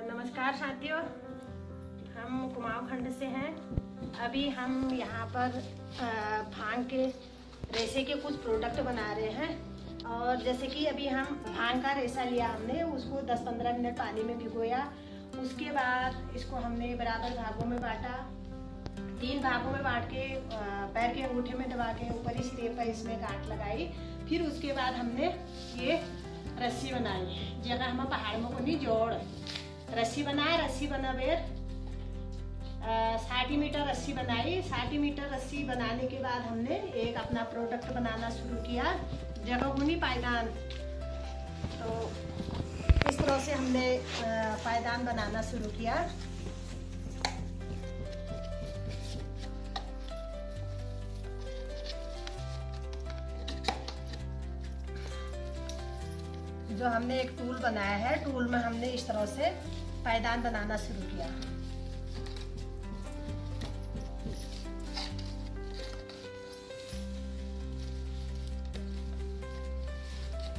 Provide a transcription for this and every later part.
नमस्कार साथियों, हम कुमाऊं खंड से हैं। अभी हम यहाँ पर भांग के रेशे के कुछ प्रोडक्ट बना रहे हैं। और जैसे कि अभी हम भांग का रेशा लिया, हमने उसको 10-15 मिनट पानी में भिगोया। उसके बाद इसको हमने बराबर भागों में बांटा, 3 भागों में बांट के पैर के अंगूठे में दबा के ऊपरी सिरे पर इसमें गांठ लगाई। फिर उसके बाद हमने ये रस्सी बनाई, जगह हम पहाड़ में को नहीं जोड़ रस्सी बनाए। रस्सी बना बेर 60 मीटर रस्सी बनाई। 60 मीटर रस्सी बनाने के बाद हमने एक अपना प्रोडक्ट बनाना शुरू किया, जगहुनी पायदान। तो इस तरह से हमने पायदान बनाना शुरू किया। जो हमने एक टूल बनाया है, टूल में हमने इस तरह से पायदान बनाना शुरू किया।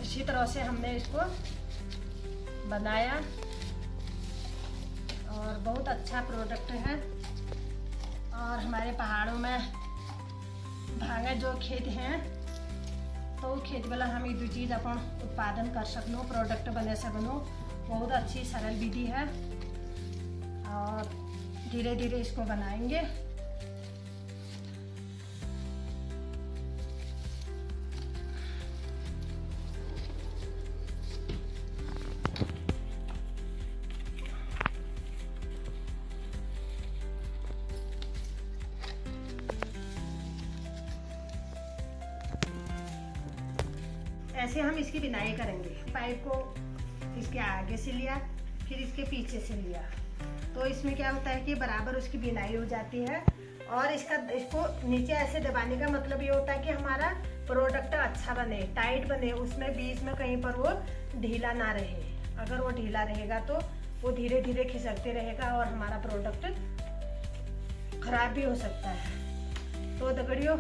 इसी तरह से हमने इसको बनाया और बहुत अच्छा प्रोडक्ट है। और हमारे पहाड़ों में भांगे जो खेत हैं, तो खेत वाला हम ये 2 चीज़ अपन उत्पादन कर सकनो, प्रोडक्ट बने सकनो। बहुत अच्छी सरल विधि है और धीरे धीरे इसको बनाएंगे। ऐसे हम इसकी बिनाई करेंगे। पाइप को इसके आगे से लिया, फिर इसके पीछे से लिया, तो इसमें क्या होता है कि बराबर उसकी बिनाई हो जाती है। और इसको नीचे ऐसे दबाने का मतलब ये होता है कि हमारा प्रोडक्ट अच्छा बने, टाइट बने, उसमें बीच में कहीं पर वो ढीला ना रहे। अगर वो ढीला रहेगा तो वो धीरे धीरे खिसकते रहेगा और हमारा प्रोडक्ट खराब भी हो सकता है। तो दगड़ियों,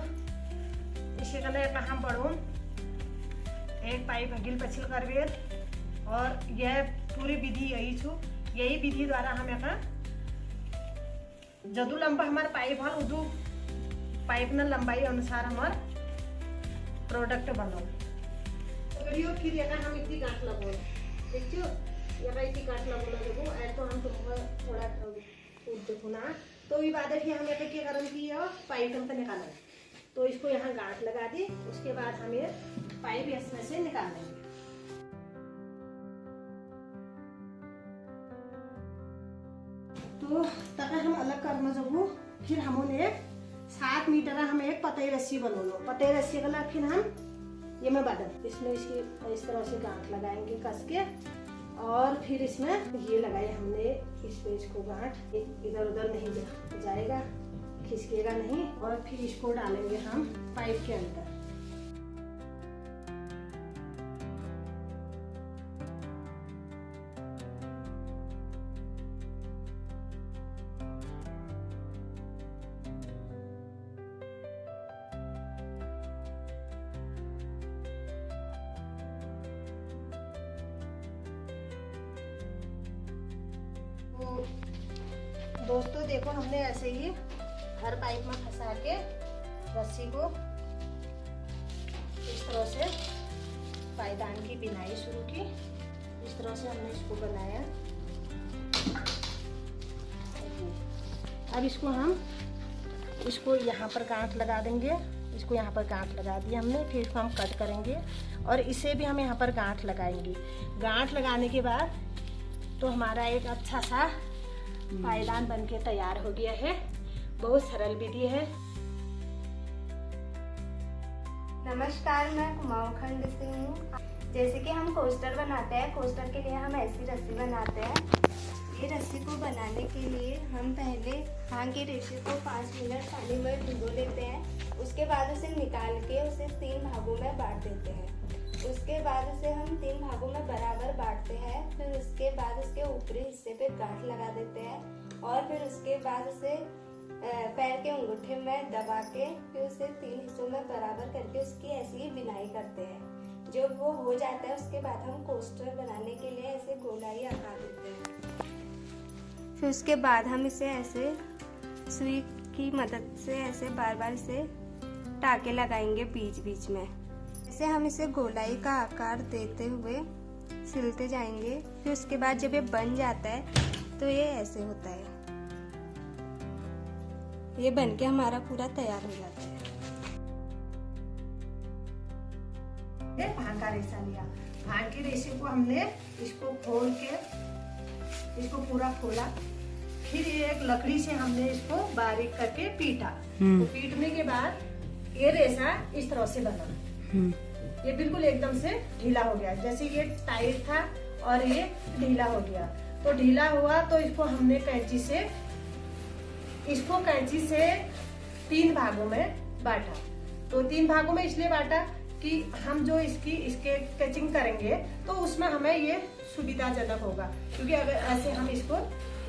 इसी कलर हम बढ़ूँ एक पाइप हगिल पछिल करवे। और यह पूरी विधि यही विधि द्वारा हम यहाँ जदू लंबा हमारा पाइप हल उदू पाइप न लंबाई अनुसार हमार प्रोडक्ट बनो। फिर यहाँ हम इतनी गांठ लगो, देखो यहाँ इतनी गांठ लगो देखो। तो हम तुमको थोड़ा देखो ना, तो ये बाद फिर हम यहाँ क्या करम की पाइप हम निकालें। तो इसको यहाँ गांठ लगा दी, उसके बाद हम ये पाइप इसमें से निकालेंगे। तो तक हम अलग करना जब फिर हमने 7 मीटर हम एक पतई रस्सी बनो लो। पतई रस्सी का फिर हम ये में बदल इसमें इसकी इस तरह से गांठ लगाएंगे कस के। और फिर इसमें ये लगाए हमने इस पे, इसको गांठ इधर उधर नहीं जाएगा, खिसकेगा नहीं। और फिर इसको डालेंगे हम पाइप के अंदर। तो दोस्तों देखो, हमने ऐसे ही हर पाइप में फंसा के रस्सी को इस तरह से पायदान की बिनाई शुरू की। इस तरह से हमने इसको बनाया। अब इसको यहाँ पर गांठ लगा देंगे। इसको यहाँ पर गांठ लगा दिया हमने, फिर इसको हम कट करेंगे और इसे भी हम यहाँ पर गांठ लगाएंगे। गांठ लगाने के बाद तो हमारा एक अच्छा सा पायदान बनके तैयार हो गया है। बहुत सरल विधि है। नमस्कार, मैं कुमाऊं खंड से हूँ। जैसे कि हम कोस्टर बनाते हैं, कोस्टर के लिए हम ऐसी रस्सी बनाते हैं। ये रस्सी को बनाने के लिए हम पहले भांग के रेशे को 5 मिनट पानी में भिगो लेते हैं। उसके बाद उसे निकाल के उसे 3 भागों में बांट देते हैं। उसके बाद उसे हम 3 भागों में बराबर बांटते हैं। फिर उसके बाद उसके ऊपरी हिस्से पे गांठ लगा देते हैं और फिर उसके बाद उसे पैर के अंगूठे में दबा के फिर उसे 3 हिस्सों में बराबर करके उसकी ऐसी ही बिनाई करते हैं। जब वो हो जाता है उसके बाद हम कोस्टर बनाने के लिए ऐसे गोलाई आकार देते हैं। फिर उसके बाद हम इसे ऐसे सुई की मदद से ऐसे बार बार इसे टाके लगाएंगे बीच बीच में। ऐसे हम इसे गोलाई का आकार देते हुए सिलते जाएंगे। फिर उसके बाद जब ये बन जाता है तो ये ऐसे होता है, ये बनके हमारा पूरा तैयार हो जाता है। ये भांग का रेशा लिया, भांग के रेशे को हमने इसको खोल के इसको पूरा खोला, फिर ये एक लकड़ी से हमने इसको बारीक करके पीटा। तो पीटने के बाद ये रेशा इस तरह से बना। ये बिल्कुल एकदम से ढीला हो गया, जैसे ये टाइट था और ये ढीला हो गया। तो ढीला हुआ तो इसको हमने कैंची से 3 भागों में बांटा। तो 3 भागों में इसलिए बांटा कि हम जो इसके कचिंग करेंगे तो उसमें हमें ये सुविधाजनक होगा, क्योंकि अगर ऐसे हम इसको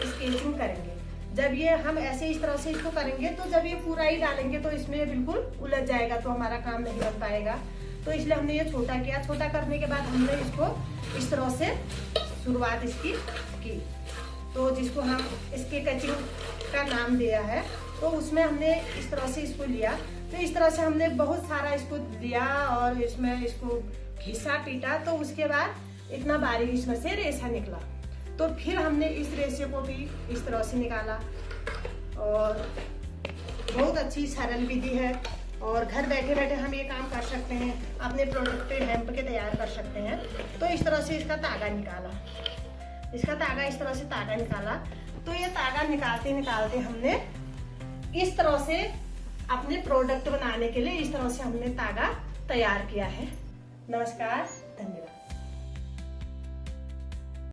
स्केचिंग करेंगे, जब ये हम ऐसे इस तरह से इसको करेंगे तो जब ये पूरा ही डालेंगे तो इसमें बिल्कुल उलझ जाएगा, तो हमारा काम नहीं बन पाएगा। तो इसलिए हमने ये छोटा किया। छोटा करने के बाद हमने इसको इस तरह से शुरुआत इसकी की, तो जिसको हम इसके कचिंग का नाम दिया है। तो उसमें हमने इस तरह से इसको लिया। तो इस तरह से हमने बहुत सारा इसको लिया और इसमें इसको घिसा पीटा। तो उसके बाद इतना बारीक इसमें से रेशा निकला। तो फिर हमने इस रेशे को भी इस तरह से निकाला, और बहुत अच्छी सरल विधि है और घर बैठे बैठे हम ये काम कर सकते हैं, अपने प्रोडक्ट हेम्प के तैयार कर सकते हैं। तो इस तरह से इसका तागा निकाला, इस तरह से तागा निकाला। तो ये तागा निकालते निकालते हमने इस तरह से अपने प्रोडक्ट बनाने के लिए इस तरह से हमने तागा तैयार किया है। नमस्कार, धन्यवाद।